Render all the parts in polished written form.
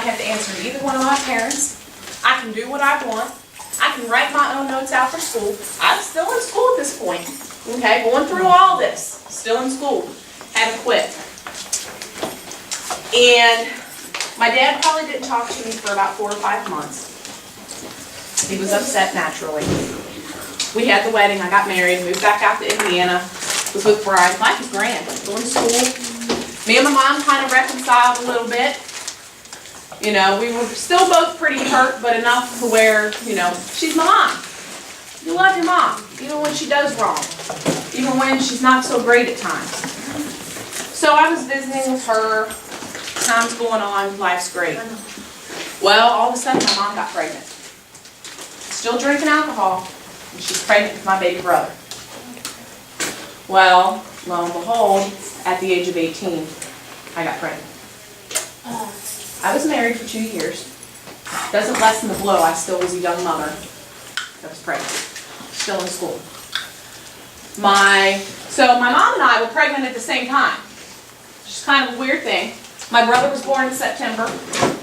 I have to answer to either one of my parents. I can do what I want. I can write my own notes out for school. I'm still in school at this point. Okay, going through all this. Still in school. Had to quit. And my dad probably didn't talk to me for about 4 or 5 months. He was upset naturally. We had the wedding, I got married, moved back out to Indiana, was with Brian. Life was grand. Going to school. Me and my mom kind of reconciled a little bit. You know, we were still both pretty hurt, but enough to where, you know, she's my mom. You love your mom, even when she does wrong. Even when she's not so great at times. So I was visiting with her. Time's going on, life's great. Well, all of a sudden my mom got pregnant. Still drinking alcohol, and she's pregnant with my baby brother. Well, lo and behold, at the age of 18, I got pregnant. I was married for 2 years. Doesn't lessen the blow, I still was a young mother that was pregnant. Still in school. So my mom and I were pregnant at the same time. Which is kind of a weird thing. My brother was born in September.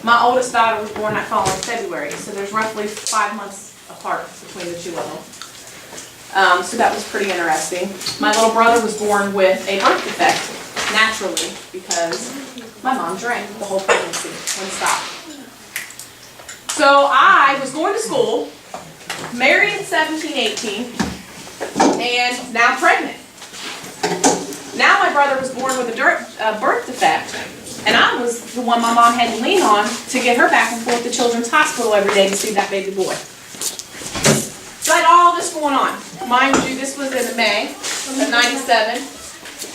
My oldest daughter was born that following February. So there's roughly 5 months apart between the two of them. So that was pretty interesting. My little brother was born with a birth defect, naturally, because my mom drank the whole pregnancy, wouldn't stop. So I was going to school, married at 17, 18, and now pregnant. Now my brother was born with a birth defect, and I was the one my mom had to lean on to get her back and forth to Children's Hospital every day to see that baby boy. So I had all this going on. Mind you, this was in May of '97,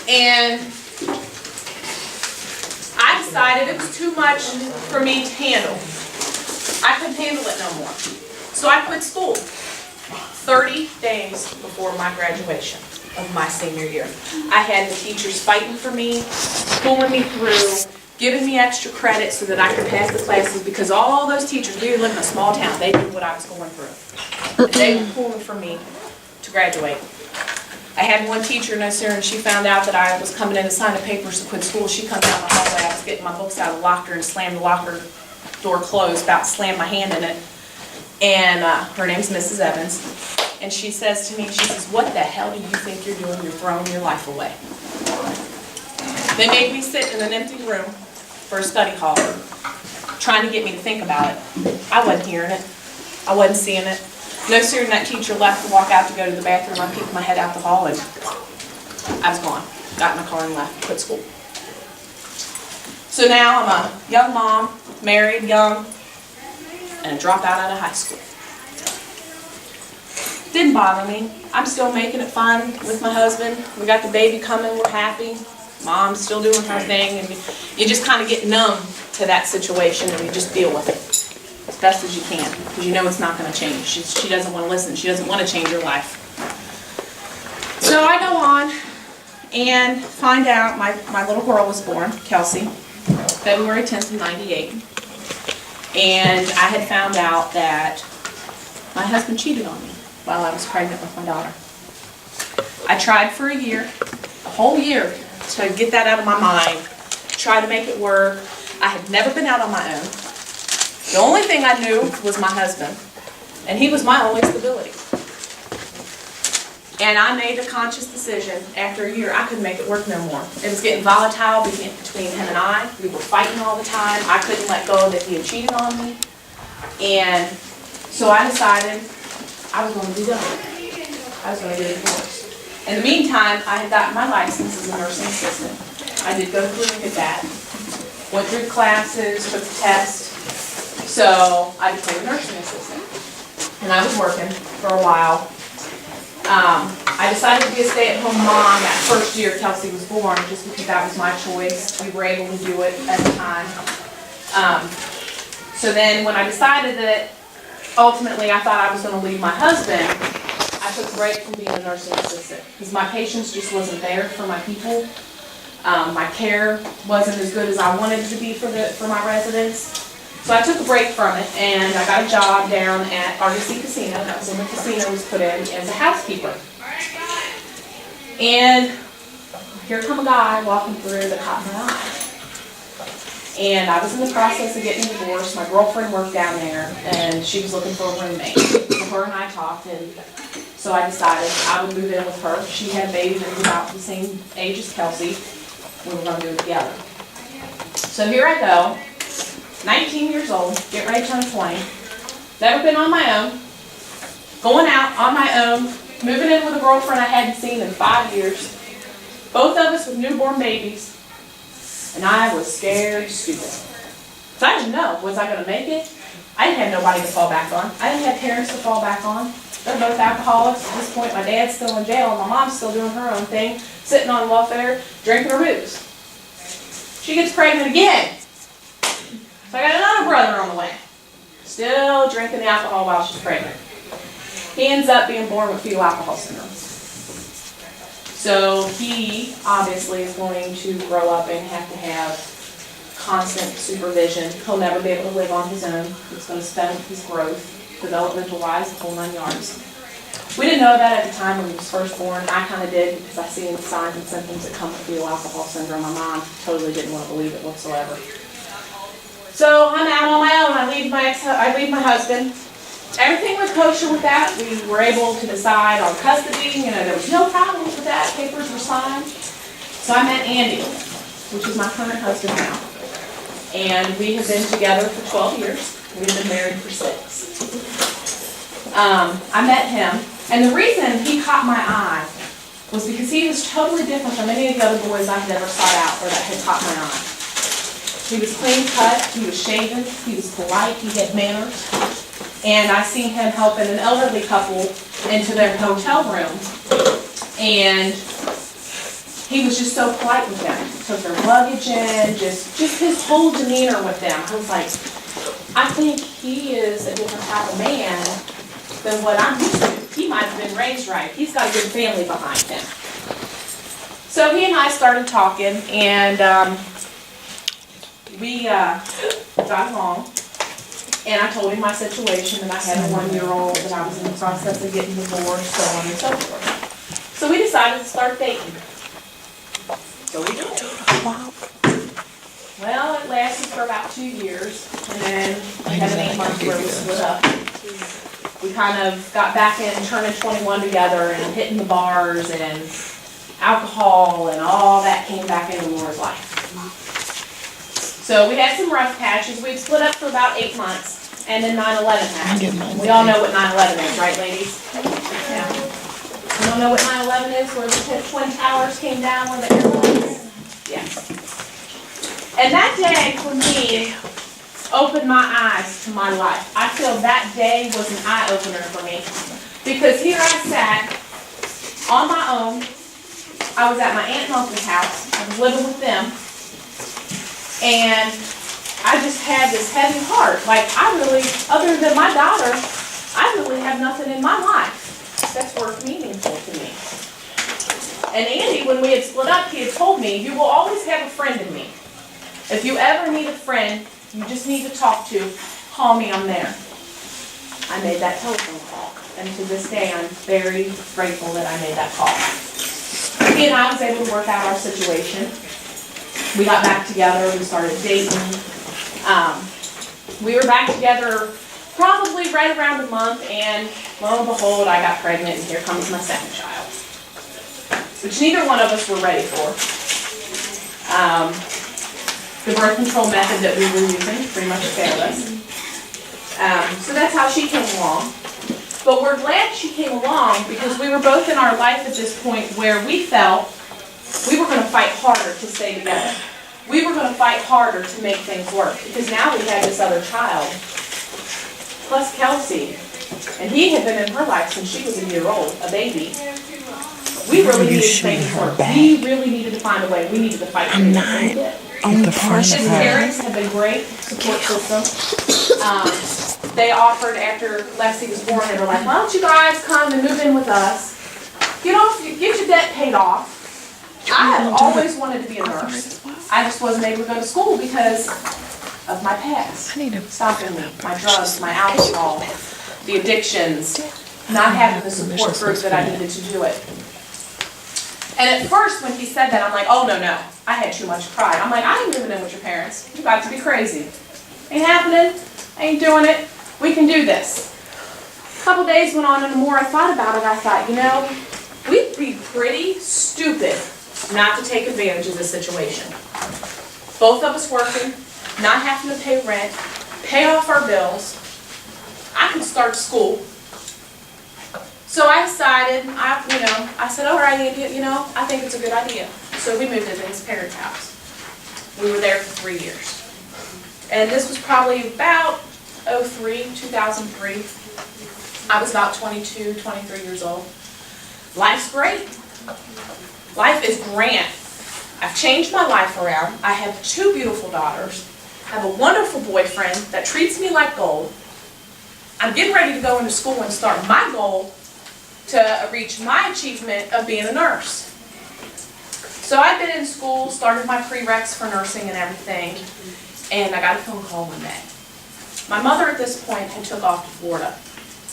and I decided it was too much for me to handle. I couldn't handle it no more. So I quit school 30 days before my graduation of my senior year. I had the teachers fighting for me, pulling me through, giving me extra credit so that I could pass the classes, because all those teachers, we live in a small town, they knew what I was going through. They were pulling for me to graduate. I had one teacher, no sooner than she found out that I was coming in to sign the papers to quit school, she comes out in the hallway. I was getting my books out of the locker and slammed the locker door closed, about to slam my hand in it. And her name's Mrs. Evans. And she says to me, she says, "What the hell do you think you're doing? You're throwing your life away." They made me sit in an empty room for a study hall, trying to get me to think about it. I wasn't hearing it. I wasn't seeing it. No sooner than that teacher left to walk out to go to the bathroom, I peeked my head out the hall and I was gone. Got in my car and left, quit school. So now I'm a young mom, married, young, and a dropout out of high school. Didn't bother me. I'm still making it fun with my husband. We got the baby coming, we're happy. Mom's still doing her thing, and you just kind of get numb to that situation and you just deal with it as best as you can, because you know it's not going to change. She doesn't want to listen. She doesn't want to change her life. So I go on and find out my little girl was born, Kelsey, February 10th of '98. And I had found out that my husband cheated on me while I was pregnant with my daughter. I tried for a year, a whole year, to get that out of my mind, try to make it work. I had never been out on my own. The only thing I knew was my husband, and he was my only stability. And I made a conscious decision after a year. I couldn't make it work no more. It was getting volatile between him and I. We were fighting all the time. I couldn't let go that he had cheated on me. And so I decided I was going to be done. I was going to get a divorce. In the meantime, I had gotten my license as a nursing assistant. I did go through and get that. Went through classes, took the test. So I became a nursing assistant. And I was working for a while. I decided to be a stay-at-home mom that first year Kelsey was born, just because that was my choice. We were able to do it at the time. So then when I decided that ultimately I thought I was going to leave my husband, I took a break from being a nursing assistant because my patience just wasn't there for my people. My care wasn't as good as I wanted it to be for my residents. So I took a break from it, and I got a job down at Argosy Casino. That was when the casino was put in, as a housekeeper. And here come a guy walking through that caught my eye. And I was in the process of getting a divorce. My girlfriend worked down there, and she was looking for a roommate. So her and I talked, and so I decided I would move in with her. She had a baby that was about the same age as Kelsey. We were going to do it together. So here I go, 19 years old, getting ready to turn 20. Never been on my own. Going out on my own, moving in with a girlfriend I hadn't seen in 5 years. Both of us with newborn babies. And I was scared stupid. So I didn't know, was I going to make it? I didn't have nobody to fall back on. I didn't have parents to fall back on. They're both alcoholics. At this point, my dad's still in jail, and my mom's still doing her own thing, sitting on welfare, drinking her booze. She gets pregnant again. So I got another brother on the way. Still drinking the alcohol while she's pregnant. He ends up being born with fetal alcohol syndrome. So he obviously is going to grow up and have to have constant supervision. He'll never be able to live on his own. It's going to stunt his growth, developmental-wise, the whole 9 yards. We didn't know that at the time when he was first born. I kind of did because I seen the signs and symptoms that come with fetal alcohol syndrome. My mom totally didn't want to believe it whatsoever. So I'm out on my own. I leave my husband. Everything was kosher with that. We were able to decide on custody. There was no problems with that. Papers were signed. So I met Andy, which is my current husband now. And we have been together for 12 years. We've been married for 6. I met him, and the reason he caught my eye was because he was totally different from any of the other boys I had ever sought out or that had caught my eye. He was clean cut, he was shaven, he was polite, he had manners. And I seen him helping an elderly couple into their hotel room. And he was just so polite with them. Took their luggage in, just his whole demeanor with them. I was like, I think he is a different type of man than what I'm used to. He might have been raised right. He's got a good family behind him. So he and I started talking, and we got along. And I told him my situation, that I had a 1-year-old, that I was in the process of getting divorced, so on and so forth. So we decided to start dating. So we did. Well, it lasted for about 2 years, and then we had an 8 months where we split up. We kind of got back in turning 21 together and hitting the bars and alcohol and all that came back into Laura's life. So we had some rough patches. We'd split up for about 8 months, and then 9/11 happened. We all know what 9/11 is, right, ladies? Yeah. You don't know what 9/11 is, where the Twin Towers came down, where the airplanes? Yes. And that day, for me, opened my eyes to my life. I feel that day was an eye-opener for me. Because here I sat, on my own. I was at my aunt and uncle's house. I was living with them. And I just had this heavy heart. Like, I really, other than my daughter, I really have nothing in my life that's worth meaningful to me. And Andy, when we had split up, he had told me, you will always have a friend in me. If you ever need a friend, you just need to talk to, call me, I'm there. I made that telephone call. And to this day, I'm very grateful that I made that call. He and I was able to work out our situation. We got back together, we started dating. We were back together probably right around a month, and lo and behold, I got pregnant, and here comes my second child, which neither one of us were ready for. The birth control method that we were using pretty much failed us. So that's how she came along. But we're glad she came along because we were both in our life at this point where we felt we were going to fight harder to stay together. We were going to fight harder to make things work because now we had this other child, plus Kelsey, and he had been in her life since she was a year old, a baby. We really needed to make it work. We really needed to find a way. We needed to fight for it. His parents have been great support system. They offered after Lexi was born, they were like, why don't you guys come and move in with us? Get your debt paid off. I have always wanted to be a nurse. I just wasn't able to go to school because of my past. Stopping me, my drugs, my alcohol, the addictions, not having the support group that I needed to do it. And at first when he said that, I'm like, oh no, I had too much pride. I'm like, I ain't moving in with your parents. You got to be crazy. Ain't happening, ain't doing it, we can do this. A couple days went on and the more I thought about it, I thought, you know, we'd be pretty stupid not to take advantage of this situation. Both of us working, not having to pay rent, pay off our bills. I could start school. So I decided, I said, all right, Andy, I think it's a good idea. So we moved into his parents' house. We were there for 3 years. And this was probably about 2003. I was about 22, 23 years old. Life's great. Life is grand. I've changed my life around. I have 2 beautiful daughters. I have a wonderful boyfriend that treats me like gold. I'm getting ready to go into school and start my goal to reach my achievement of being a nurse. So I've been in school, started my prereqs for nursing and everything, and I got a phone call one day. My mother at this point had took off to Florida.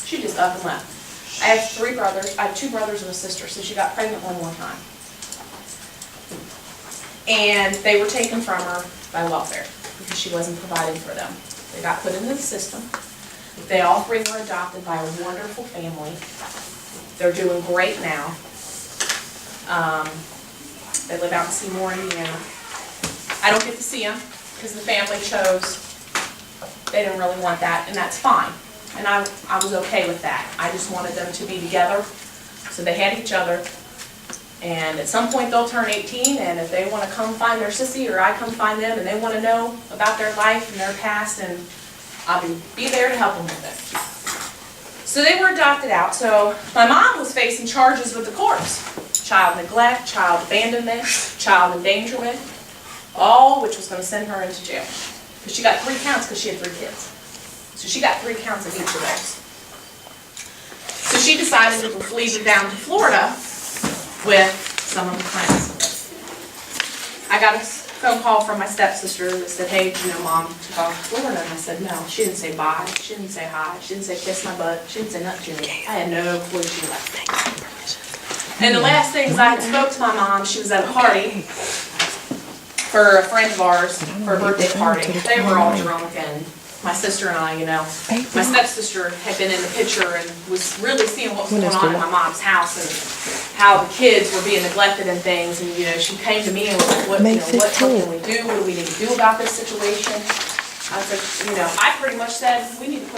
She just up and left. I have 3 brothers. I have 2 brothers and a sister, so she got pregnant one more time. And they were taken from her by welfare because she wasn't providing for them. They got put into the system. They all 3 were adopted by a wonderful family. They're doing great now. They live out in Seymour, Indiana. I don't get to see them because the family chose they didn't really want that, and that's fine. And I was okay with that. I just wanted them to be together, so they had each other. And at some point they'll turn 18, and if they want to come find their sissy or I come find them and they want to know about their life and their past, and I'll be there to help them with it. So they were adopted out. So my mom was facing charges with the courts. Child neglect, child abandonment, child endangerment, all which was going to send her into jail. Because she got 3 counts because she had 3 kids. So she got 3 counts of each of those. So she decided to leave down to Florida with some of her friends. I got a phone call from my stepsister that said, hey, Mom took off to Florida. And I said, no. She didn't say bye. She didn't say hi. She didn't say kiss my butt. She didn't say nothing to me. I had no clue she left. And the last things I had spoke to my mom, she was at a party for a friend of ours, for a birthday party. They were all drunk, and my sister and I, my stepsister had been in the picture and was really seeing what was going on in my mom's house and how the kids were being neglected and things. And she came to me and was like, what can we do? What do we need to do about this situation? I was like, I pretty much said we need to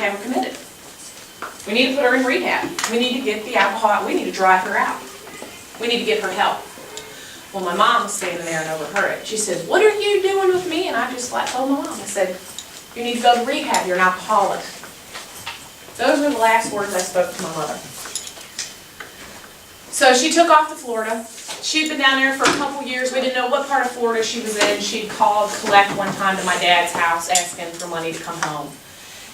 have her committed. We need to put her in rehab. We need to get the alcohol. We need to drive her out. We need to get her help. Well, my mom was standing there and overheard it. She said, what are you doing with me? And I just told my mom. I said, you need to go to rehab. You're an alcoholic. Those were the last words I spoke to my mother. So she took off to Florida. She'd been down there for a couple years. We didn't know what part of Florida she was in. She'd called collect one time to my dad's house asking for money to come home.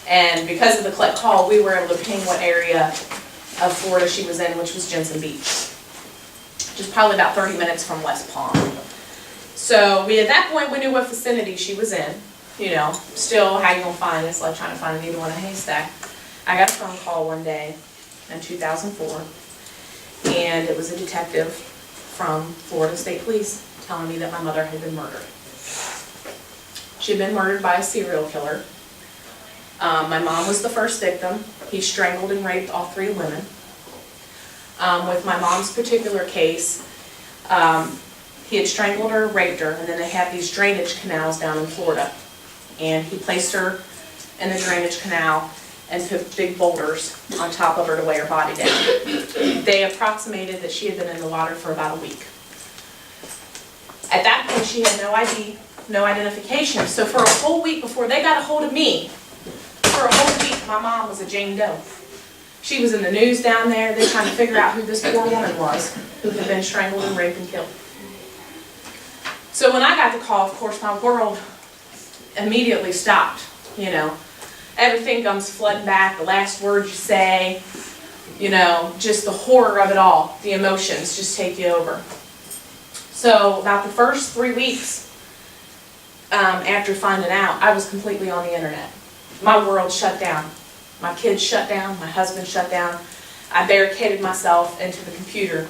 And because of the collect call, we were able to ping what area of Florida she was in, which was Jensen Beach, which is probably about 30 minutes from West Palm. So at that point, we knew what vicinity she was in. Still, how you gonna find it? It's like trying to find a needle in a haystack. I got a phone call one day in 2004, and it was a detective from Florida State Police telling me that my mother had been murdered. She had been murdered by a serial killer. My mom was the first victim. He strangled and raped all 3 women. With my mom's particular case, he had strangled her, raped her, and then they had these drainage canals down in Florida. And he placed her in the drainage canal and put big boulders on top of her to weigh her body down. They approximated that she had been in the water for about a week. At that point, she had no ID, no identification. So for a whole week before they got a hold of me, for a whole week, my mom was a Jane Doe. She was in the news down there. They're trying to figure out who this poor woman was who had been strangled and raped and killed. So when I got the call, of course, my world immediately stopped. Everything comes flooding back, the last words you say, just the horror of it all, the emotions just take you over. So about the first 3 weeks after finding out, I was completely on the internet. My world shut down. My kids shut down, my husband shut down. I barricaded myself into the computer.